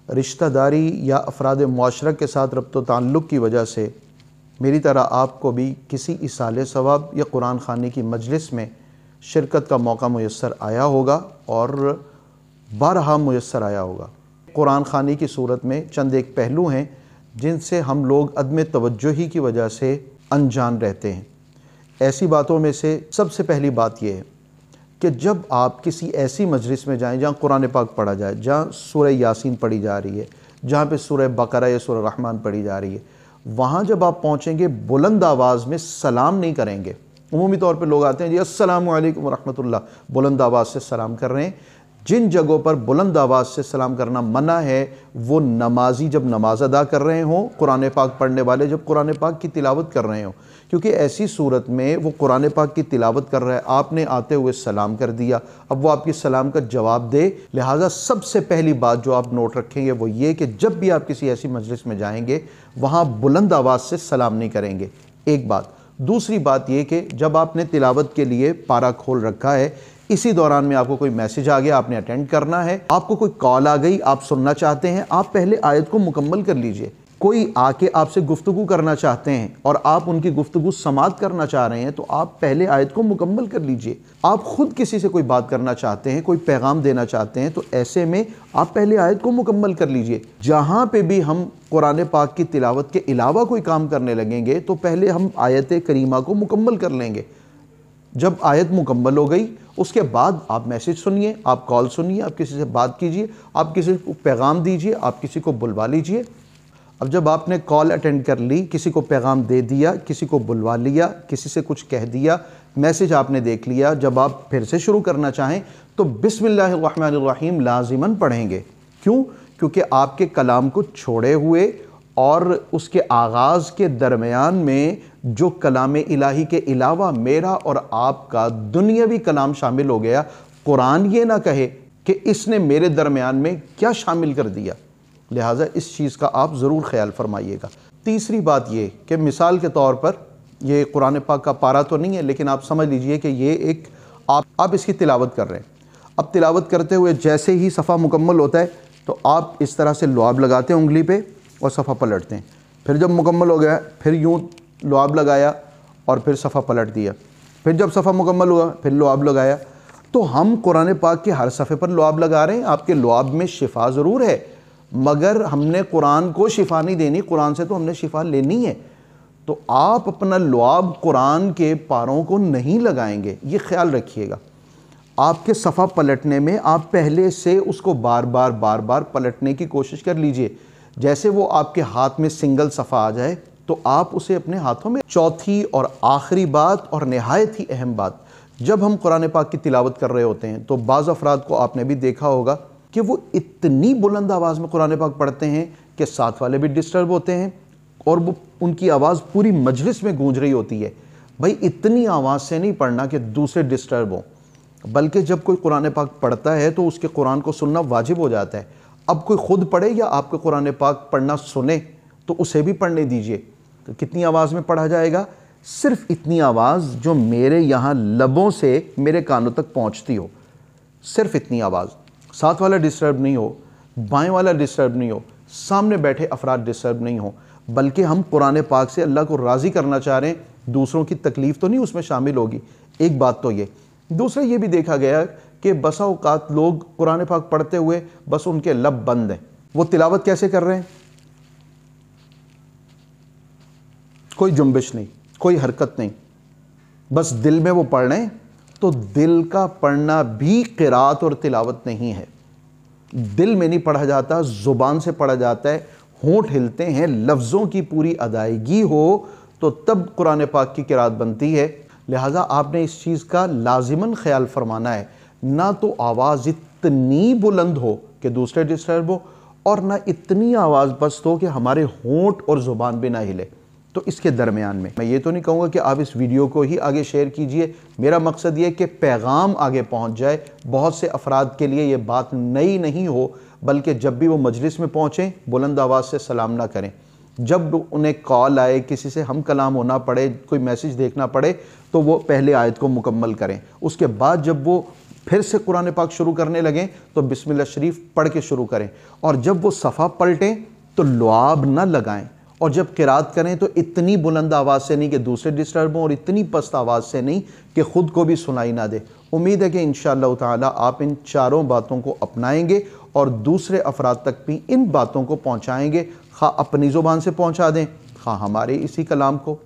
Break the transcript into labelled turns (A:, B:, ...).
A: رشتہ داری یا افراد معاشرہ کے ساتھ ربط و تعلق کی وجہ سے میری طرح آپ کو بھی کسی ایصال ثواب یا قرآن خوانی کی مجلس میں شرکت کا موقع میسر آیا ہوگا اور بارہا میسر آیا ہوگا۔ قرآن خوانی کی صورت میں چند ایک پہلو ہیں جن سے ہم لوگ عدم توجہی کی وجہ سے انجان رہتے ہیں۔ ایسی باتوں میں سے سب سے پہلی بات یہ ہے کہ جب آپ کسی ایسی مجلس میں جائیں جہاں قرآن پاک پڑھا جائے، جہاں سورہ یاسین پڑھی جا رہی ہے، جہاں پہ سورہ بقرہ یا سورہ رحمان پڑھی جا رہی ہے، وہاں جب آپ پہنچیں گے بلند آواز میں سلام نہیں کریں گے۔ عمومی طور پہ لوگ آتے ہیں جی السلام علیکم ورحمۃ اللہ، بلند آواز سے سلام کر رہے ہیں۔ جن جگہوں پر بلند آواز سے سلام کرنا منع ہے، وہ نمازی جب نماز ادا کر رہے ہوں، قرآن پاک پڑھنے والے جب قرآن پاک کی تلاوت کر رہے ہوں، کیونکہ ایسی صورت میں وہ قرآن پاک کی تلاوت کر رہا ہے، آپ نے آتے ہوئے سلام کر دیا، اب وہ آپ کی سلام کا جواب دے۔ لہٰذا سب سے پہلی بات جو آپ نوٹ رکھیں گے وہ یہ کہ جب بھی آپ کسی ایسی مجلس میں جائیں گے وہاں بلند آواز سے سلام نہیں کریں گے، ایک بات۔ دوسری بات یہ کہ جب آپ نے تلاوت کے لیے پارہ کھول رکھا ہے، اسی دوران میں آپ کو کوئی میسج آ گیا، آپ نے اٹینڈ کرنا ہے، آپ کو کوئی کال آ گئی، آپ سننا چاہتے ہیں، آپ پہلے آیت کو مکمل کر لیجئے۔ کوئی آ کے آپ سے گفتگو کرنا چاہتے ہیں اور آپ ان کی گفتگو سماعت کرنا چاہ رہے ہیں تو آپ پہلے آیت کو مکمل کر لیجئے۔ آپ خود کسی سے کوئی بات کرنا چاہتے ہیں، کوئی پیغام دینا چاہتے ہیں تو ایسے میں آپ پہلے آیت کو مکمل کر لیجئے۔ جہاں پہ بھی ہم قرآن پاک کی تلاوت کے علاوہ کوئی کام کرنے لگیں گے تو پہلے ہم آیت کریمہ کو مکمل کر لیں گے۔ جب آیت مکمل ہو گئی اس کے بعد آپ میسج سنیے، آپ کال سنیے، آپ کسی سے بات کیجئے، آپ کسی کو پیغام دیجئے، آپ کسی کو بلوا لیجئے۔ اب جب آپ نے کال اٹینڈ کر لی، کسی کو پیغام دے دیا، کسی کو بلوا لیا، کسی سے کچھ کہہ دیا، میسج آپ نے دیکھ لیا، جب آپ پھر سے شروع کرنا چاہیں تو بسم اللہ الرحمن الرحیم لازماً پڑھیں گے۔ کیوں؟ کیونکہ آپ کے کلام کو چھوڑے ہوئے اور اس کے آغاز کے درمیان میں جو کلام الہی کے علاوہ میرا اور آپ کا دنیاوی کلام شامل ہو گیا، قرآن یہ نہ کہے کہ اس نے میرے درمیان میں کیا شامل کر دیا۔ لہٰذا اس چیز کا آپ ضرور خیال فرمائیے گا۔ تیسری بات یہ کہ مثال کے طور پر یہ قرآن پاک کا پارہ تو نہیں ہے لیکن آپ سمجھ لیجئے کہ یہ ایک آپ اس کی تلاوت کر رہے ہیں۔ اب تلاوت کرتے ہوئے جیسے ہی صفحہ مکمل ہوتا ہے تو آپ اس طرح سے لعاب لگاتے ہیں انگلی پہ اور صفحہ پلٹتے ہیں، پھر جب مکمل ہو گیا پھر یوں لعاب لگایا اور پھر صفحہ پلٹ دیا، پھر جب صفحہ مکمل ہوا پھر لعاب لگایا۔ تو ہم قرآن پاک کے ہر صفحے پر لعاب لگا رہے ہیں۔ آپ کے لعاب میں شفا ضرور ہے مگر ہم نے قرآن کو شفا نہیں دینی، قرآن سے تو ہم نے شفا لینی ہے۔ تو آپ اپنا لعاب قرآن کے پاروں کو نہیں لگائیں گے، یہ خیال رکھیے گا۔ آپ کے صفحہ پلٹنے میں آپ پہلے سے اس کو بار بار پلٹنے کی کوشش کر لیجئے۔ جیسے وہ آپ کے ہاتھ میں سنگل صفحہ آ جائے تو آپ اسے اپنے ہاتھوں میں۔ چوتھی اور آخری بات اور نہایت ہی اہم بات، جب ہم قرآن پاک کی تلاوت کر رہے ہوتے ہیں تو بعض افراد کو آپ نے بھی دیکھا ہوگا کہ وہ اتنی بلند آواز میں قرآن پاک پڑھتے ہیں کہ ساتھ والے بھی ڈسٹرب ہوتے ہیں اور وہ ان کی آواز پوری مجلس میں گونج رہی ہوتی ہے۔ بھائی اتنی آواز سے نہیں پڑھنا کہ دوسرے ڈسٹرب ہوں، بلکہ جب کوئی قرآن پاک پڑھتا ہے تو اس کے قرآن کو سننا واجب ہو جاتا ہے۔ اب کوئی خود پڑھے یا آپ کے قرآن پاک پڑھنا سنے تو اسے بھی پڑھنے دیجئے۔ تو کتنی آواز میں پڑھا جائے گا؟ صرف اتنی آواز جو میرے یہاں لبوں سے میرے کانوں تک پہنچتی ہو، صرف اتنی آواز۔ ساتھ والا ڈسٹرب نہیں ہو، بائیں والا ڈسٹرب نہیں ہو، سامنے بیٹھے افراد ڈسٹرب نہیں ہو، بلکہ ہم قرآن پاک سے اللہ کو راضی کرنا چاہ رہے ہیں، دوسروں کی تکلیف تو نہیں اس میں شامل ہوگی۔ ایک بات تو یہ۔ دوسرا یہ بھی دیکھا گیا کہ بسا اوقات لوگ قرآن پاک پڑھتے ہوئے بس ان کے لب بند ہیں، وہ تلاوت کیسے کر رہے ہیں؟ کوئی جنبش نہیں، کوئی حرکت نہیں، بس دل میں وہ پڑھ رہے ہیں۔ تو دل کا پڑھنا بھی قرات اور تلاوت نہیں ہے۔ دل میں نہیں پڑھا جاتا، زبان سے پڑھا جاتا ہے، ہونٹ ہلتے ہیں، لفظوں کی پوری ادائیگی ہو تو تب قرآن پاک کی قرات بنتی ہے۔ لہٰذا آپ نے اس چیز کا لازماً خیال فرمانا ہے، نہ تو آواز اتنی بلند ہو کہ دوسرے ڈسٹرب ہو اور نہ اتنی آواز پست ہو کہ ہمارے ہونٹ اور زبان بھی نہ ہلے۔ تو اس کے درمیان میں یہ تو نہیں کہوں گا کہ آپ اس ویڈیو کو ہی آگے شیئر کیجئے، میرا مقصد یہ کہ پیغام آگے پہنچ جائے، بہت سے افراد کے لیے یہ بات نئی نہیں ہو، بلکہ جب بھی وہ مجلس میں پہنچیں بلند آواز سے سلام نہ کریں۔ جب انہیں کال آئے، کسی سے ہم کلام ہونا پڑے، کوئی میسج دیکھنا پڑے تو وہ پہلے آیت کو مکمل کریں۔ اس کے بعد جب وہ پھر سے قرآن پاک شروع کرنے لگیں تو بسم اللہ شریف پڑھ کے شروع کریں، اور جب وہ صفحہ پلٹیں تو لعاب نہ لگائیں، اور جب قرات کریں تو اتنی بلند آواز سے نہیں کہ دوسرے ڈسٹرب ہوں، اور اتنی پست آواز سے نہیں کہ خود کو بھی سنائی نہ دے۔ امید ہے کہ انشاءاللہ تعالی آپ ان چاروں باتوں کو اپنائیں گے اور دوسرے افراد تک بھی ان باتوں کو پہنچائیں گے، خواہ اپنی زبان سے پہنچا دیں، خواہ ہمارے اسی کلام کو۔